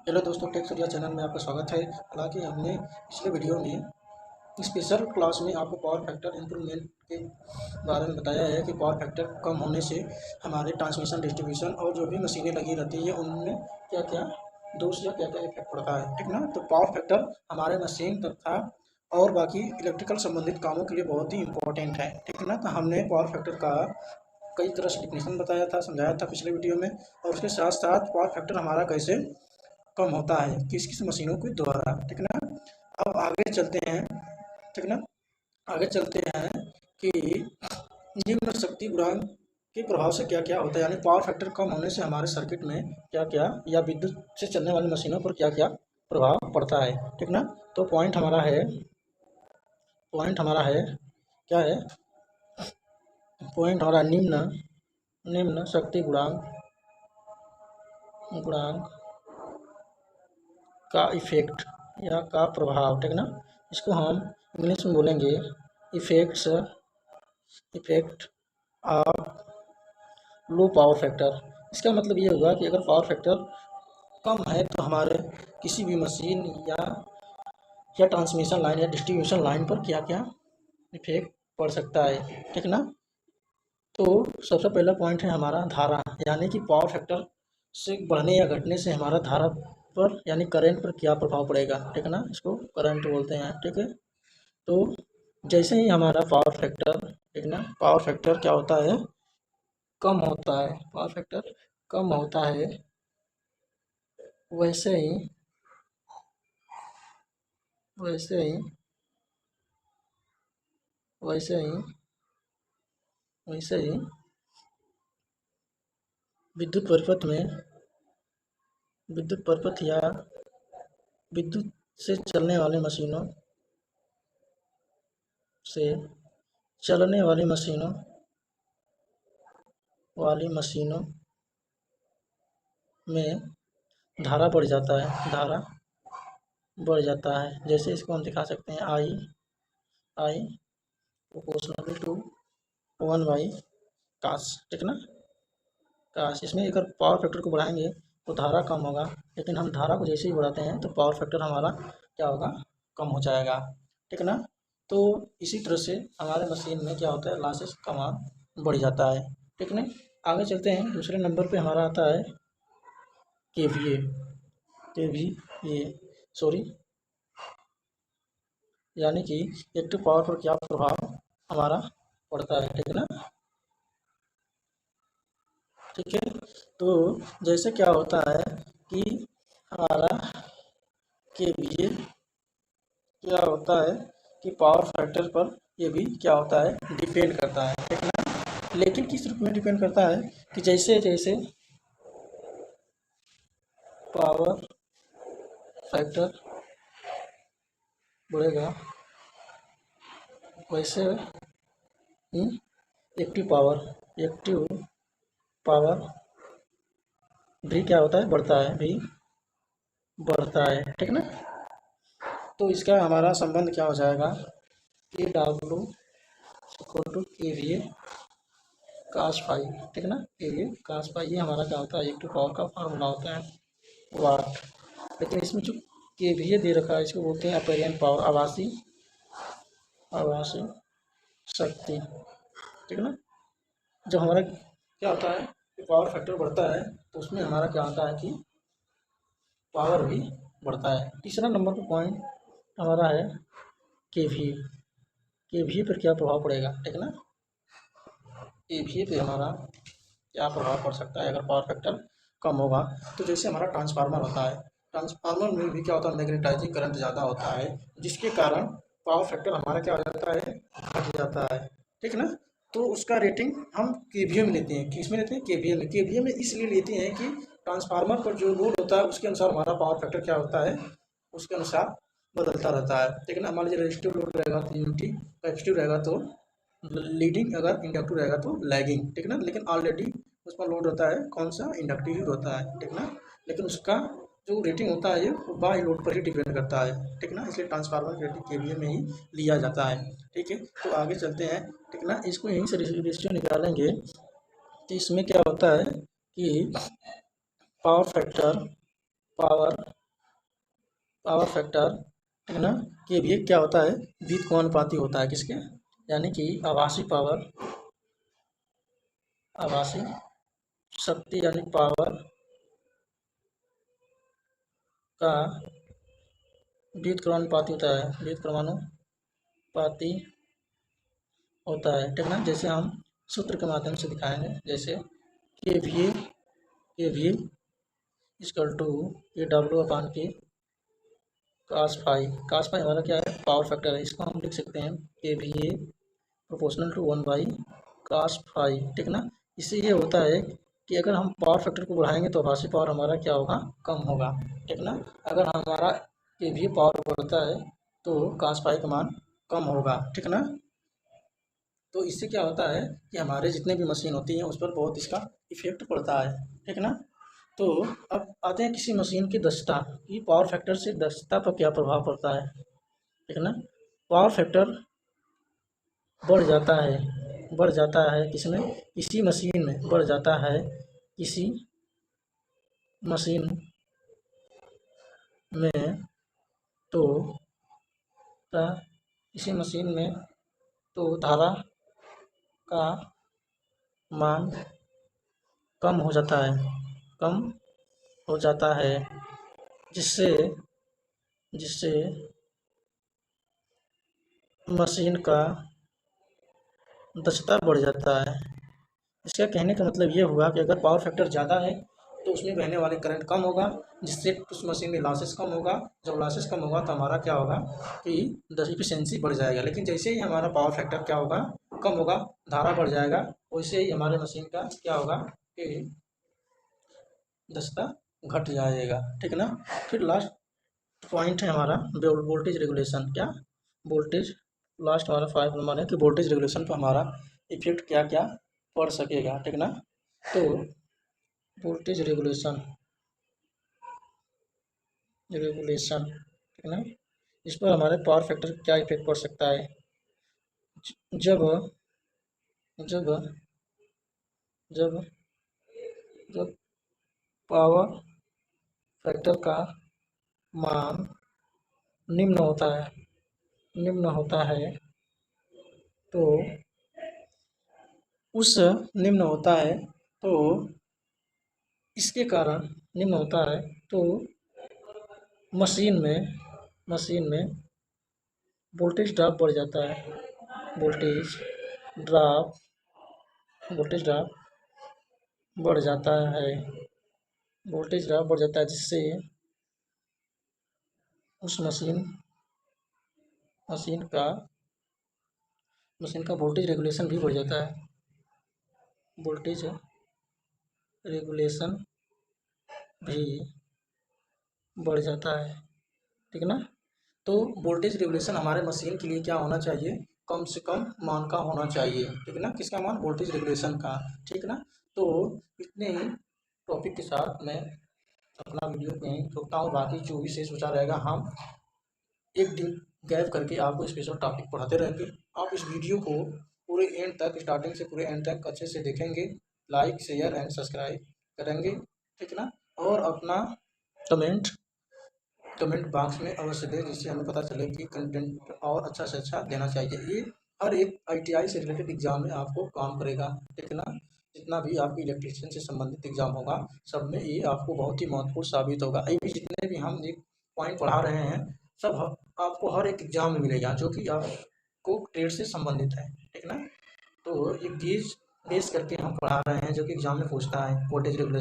Hello दोस्तों, take Surya channel में आपका स्वागत है। हालांकि हमने पिछले वीडियो में स्पेशल क्लास में आपको पावर फैक्टर इम्प्रूवमेंट के बारे में बताया है कि पावर फैक्टर कम होने से हमारे ट्रांसमिशन डिस्ट्रीब्यूशन और जो भी मशीनें लगी रहती है उनमें क्या क्या दोष या क्या क्या इफेक्ट पड़ता है, ठीक ना। तो पावर फैक्टर हमारे मशीन तथा और बाकी इलेक्ट्रिकल संबंधित कामों के लिए बहुत ही इंपॉर्टेंट है, ठीक ना। तो हमने पावर फैक्टर का कई तरह से डिफिनेशन बताया था, समझाया था पिछले वीडियो में, और उसके साथ साथ पावर फैक्टर हमारा कैसे कम होता है किस किस मशीनों के द्वारा, ठीक ना। अब आगे चलते हैं, ठीक ना। आगे चलते हैं कि निम्न शक्ति गुणांक के प्रभाव से क्या क्या होता है, यानी पावर फैक्टर कम होने से हमारे सर्किट में क्या क्या या विद्युत से चलने वाली मशीनों पर क्या क्या प्रभाव पड़ता है, ठीक ना। तो पॉइंट हमारा है क्या है, पॉइंट हमारा निम्न निम्न शक्ति गुणांक का इफेक्ट या का प्रभाव, ठीक ना। इसको हम इंग्लिश में बोलेंगे effect of low power factor. इसका मतलब ये होगा कि अगर पावर फैक्टर कम है तो हमारे किसी भी मशीन या ट्रांसमिशन लाइन या डिस्ट्रीब्यूशन लाइन पर क्या क्या इफेक्ट पड़ सकता है, ठीक ना। तो सबसे पहला पॉइंट है हमारा धारा, यानी कि पावर फैक्टर से बढ़ने या घटने से हमारा धारा पर यानी करंट पर क्या प्रभाव पड़ेगा, ठीक ना। इसको करंट बोलते हैं, ठीक है। तो जैसे ही हमारा पावर फैक्टर, ठीक ना, पावर फैक्टर क्या होता है, कम होता है, पावर फैक्टर कम होता है, वैसे ही वैसे ही वैसे ही वैसे ही विद्युत परिपथ या विद्युत से चलने वाली से चलने वाली मशीनों में धारा बढ़ जाता है। जैसे इसको हम दिखा सकते हैं आई प्रोपोर्शनल टू 1 बाई काश, ठीक ना, काश। इसमें अगर पावर फैक्टर को बढ़ाएंगे तो धारा कम होगा, लेकिन हम धारा को जैसे ही बढ़ाते हैं तो पावर फैक्टर हमारा क्या होगा, कम हो जाएगा, ठीक ना। तो इसी तरह से हमारे मशीन में क्या होता है, लॉसेस कम बढ़ जाता है, ठीक ना। आगे चलते हैं, दूसरे नंबर पे हमारा आता है केवीए केवीए सॉरी यानी कि एक्टिव पावर पर क्या प्रभाव हमारा पड़ता है, ठीक ना, ठीक है। तो जैसे क्या होता है कि हमारा केवीए क्या होता है कि पावर फैक्टर पर ये भी क्या होता है, डिपेंड करता है, ठीक ना। लेकिन किस रूप में डिपेंड करता है कि जैसे जैसे पावर फैक्टर बढ़ेगा वैसे ही एक्टिव पावर भी क्या होता है, बढ़ता है, ठीक ना। तो इसका हमारा संबंध क्या हो जाएगा, के डब्ल्यू इक्वल टू के वी ए कास फाई, ठीक ना। के वी ए कास फाई ये हमारा क्या होता है, एक्टिव पावर का फार्मूला होता है वाट। लेकिन इसमें जो के वी ए दे रखा है इसको बोलते हैं अपेरियन पावर, आभासी शक्ति, ठीक ना। जब हमारा क्या होता है कि पावर फैक्टर बढ़ता है तो उसमें हमारा क्या होता है कि पावर भी बढ़ता है। तीसरा नंबर पर पॉइंट हमारा है के वी पर क्या प्रभाव पड़ेगा, ठीक ना। के पे हमारा क्या प्रभाव पड़ सकता है अगर पावर फैक्टर कम होगा। तो जैसे हमारा ट्रांसफार्मर होता है, ट्रांसफार्मर में भी क्या होता है, मैग्नेटाइजिंग करंट ज़्यादा होता है, जिसके कारण पावर फैक्टर हमारा क्या हो जाता है, घट जाता है, ठीक ना। तो उसका रेटिंग हम केवीए में लेते हैं, किस में लेते हैं, केवीए में इसलिए लेते हैं कि ट्रांसफार्मर पर जो लोड होता है उसके अनुसार हमारा पावर फैक्टर क्या होता है, उसके अनुसार बदलता रहता है, ठीक ना। मान लीजिए रेजिस्टिव लोड रहेगा तो यूनिटी, कैपेसिटिव रहेगा तो लीडिंग, अगर इंडक्टिव रहेगा तो लैगिंग, ठीक ना। लेकिन ऑलरेडी उसका लोड होता है कौन सा, इंडक्टिव ही होता है, ठीक ना। लेकिन उसका जो रेटिंग होता है वो बाई लोड पर ही डिपेंड करता है, ठीक ना। इसलिए ट्रांसफार्मर रेटिंग केवीए में ही लिया जाता है, ठीक है। तो आगे चलते हैं, ठीक ना। इसको यहीं से रेशियो निकालेंगे तो इसमें क्या होता है कि power factor power power factor, ठीक ना, कि भी क्या होता है, बीज को अनुपाती होता है किसके, यानी कि आभासी शक्ति यानी पावर का बीज क्रमानुपाती होता है, बीज क्रमानुपाती होता है, ठीक ना। जैसे हम सूत्र के माध्यम से दिखाएंगे, जैसे के V equal to A W upon K cos phi हमारा क्या है, पावर फैक्टर है। इसको हम लिख सकते हैं के v a proportional to 1 by cos phi, ठीक ना। इससे ये होता है कि अगर हम पावर फैक्टर को बढ़ाएंगे तो आभासी पावर हमारा क्या होगा, कम होगा, ठीक ना। अगर हमारा के वी पावर बढ़ता है तो कास फाई का मान कम होगा, ठीक ना। तो इससे क्या होता है कि हमारे जितने भी मशीन होती हैं उस पर बहुत इसका इफेक्ट पड़ता है, ठीक ना। तो अब आते हैं किसी मशीन की दक्षता की, पावर फैक्टर से दक्षता पर क्या प्रभाव पड़ता है, ठीक ना। पावर फैक्टर बढ़ जाता है किसमें, किसी मशीन में बढ़ जाता है, किसी मशीन में तो किसी मशीन में तो धारा का मान कम हो जाता है, जिससे मशीन का दक्षता बढ़ जाता है। इसका कहने का मतलब ये हुआ कि अगर पावर फैक्टर ज़्यादा है तो उसमें बहने वाले करंट कम होगा, जिससे उस मशीन में लॉसेस कम होगा। जब लॉसेस कम होगा तो हमारा क्या होगा कि एफिशिएंसी बढ़ जाएगा। लेकिन जैसे ही हमारा पावर फैक्टर क्या होगा, कम होगा, धारा बढ़ जाएगा, वैसे ही हमारे मशीन का क्या होगा कि दक्षता घट जाएगा, ठीक ना। फिर लास्ट पॉइंट है हमारा वोल्टेज रेगुलेशन। क्या वोल्टेज, लास्ट हमारा 5 नंबर है कि वोल्टेज रेगुलेशन पर हमारा इफेक्ट क्या क्या पड़ सकेगा, ठीक ना। तो वोल्टेज रेगुलेशन, ठीक ना, इस पर हमारे पावर फैक्टर क्या इफेक्ट पड़ सकता है। जब जब जब जब पावर फैक्टर का मान निम्न होता है तो इसके कारण निम्न होता है तो मशीन में वोल्टेज ड्रॉप बढ़ जाता है, वोल्टेज ड्रॉप बढ़ जाता है, जिससे उस मशीन का वोल्टेज रेगुलेशन भी बढ़ जाता है, वोल्टेज रेगुलेशन भी बढ़ जाता है, ठीक ना। तो वोल्टेज रेगुलेशन हमारे मशीन के लिए क्या होना चाहिए, कम से कम मान का होना चाहिए, ठीक ना। किसका मान, वोल्टेज रेगुलेशन का, ठीक ना। तो इतने ही टॉपिक के साथ मैं अपना वीडियो यहीं रोकता हूँ। बाकी जो भी शेष बचा रहेगा हम एक दिन गैप करके आपको स्पेशल टॉपिक पढ़ाते रहेंगे। आप इस वीडियो को पूरे एंड तक, स्टार्टिंग से पूरे एंड तक अच्छे से देखेंगे, लाइक शेयर एंड सब्सक्राइब करेंगे, ठीक ना। और अपना कमेंट बॉक्स में अवश्य दें, जिससे हमें पता चले कि कंटेंट और अच्छा से अच्छा देना चाहिए। ये हर एक ITI से रिलेटेड एग्जाम में आपको काम करेगा, ठीक ना। जितना भी आपकी इलेक्ट्रिशियन से संबंधित एग्जाम होगा सब में ये आपको बहुत ही महत्वपूर्ण साबित होगा। अभी जितने भी हम एक पॉइंट पढ़ा रहे हैं सब आपको हर एक एग्जाम में मिलेगा, जो कि आपको ट्रेड से संबंधित है, ठीक ना। तो एक चीज बेस करके हम पढ़ा रहे हैं जो कि एग्जाम में पूछता है, वोल्टेज रेगुलेशन।